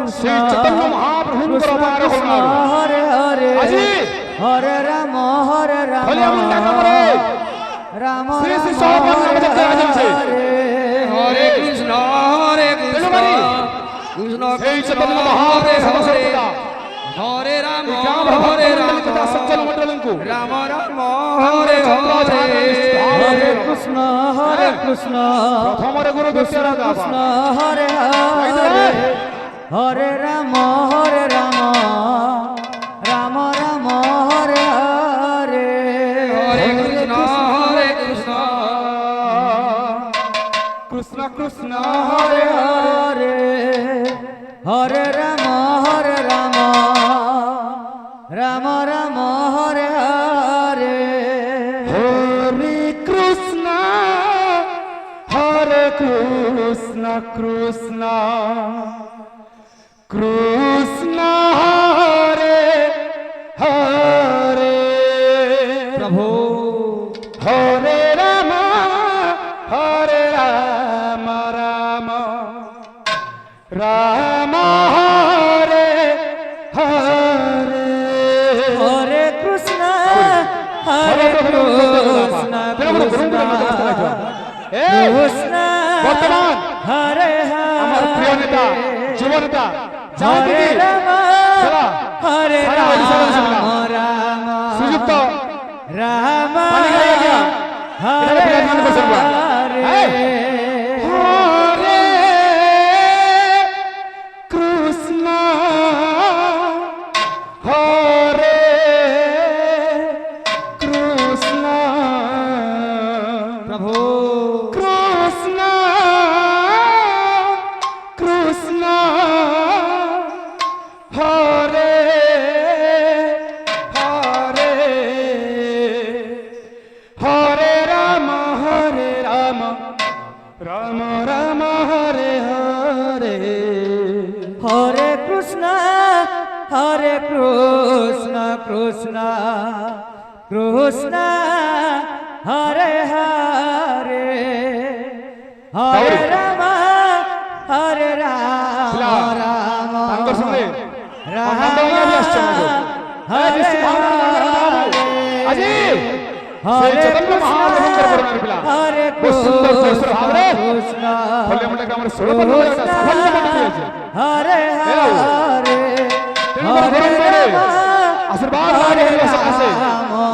শ্রী চৈতন্য মহাপ্রভুঙ্কর অপার করুণা হরে হরে আজি হরে রাম হলে এমন ডাকা পড়ে রাম শ্রী শ্রী সহপান নামে আজমছে হরে কৃষ্ণ কৃষ্ণ সেই চৈতন্য মহাপ্রভু সর্বদা হরে রাম হরে রাম সজ্জন মণ্ডলଙ୍କୁ রাম রাম হরে হরে হরে কৃষ্ণ প্রথমরে গুরু কৃষ্ণ কৃষ্ণ হরে হরে রাম রাম রাম হরে হরে হরে কৃষ্ণ কৃষ্ণ কৃষ্ণ হরে হরে হরে রাম রাম রাম হরে হরে হরে কৃষ্ণ হরে কৃষ্ণ কৃষ্ণ কৃষ্ণ হরে হরে প্রভু হরে রাম রাম রাম হরে হরে হরে কৃষ্ণ কৃষ্ণ বর্তমান হরে আমার প্রিয় নেতা যুব নেতা হরে রাম হরে রাম শ্রীযুক্ত রাম হরে হরে হরে কৃষ্ণ হরে কৃষ্ণ প্রভু কৃষ্ণ কৃষ্ণ হরে হরে হরে রাম রাম রাম হরে হরে হরে কৃষ্ণ কৃষ্ণ কৃষ্ণ হরে হরে হরে রাম রাম তাঙ্কর সঙ্গে রাম হরে আজি হরে চৈতন্য মহাপ্রভুঙ্কর করুণার পিলা হরে সুন্দর জয়সুর ভাবরে কৃষ্ণ হলে আমরা গ্রামের ষোলপন্ন একটা সাফল্য করতে হয়েছে হরে হরে হরে আশীর্বাদ হরে আছে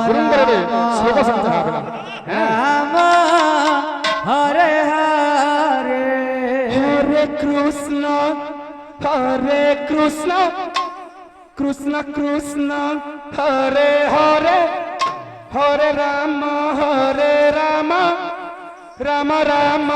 গুরুঙ্গরে শ্লোক শুনতে হবে না রাম হরে হরে হরে কৃষ্ণ কৃষ্ণ কৃষ্ণ হরে হরে হরে রাম রাম রাম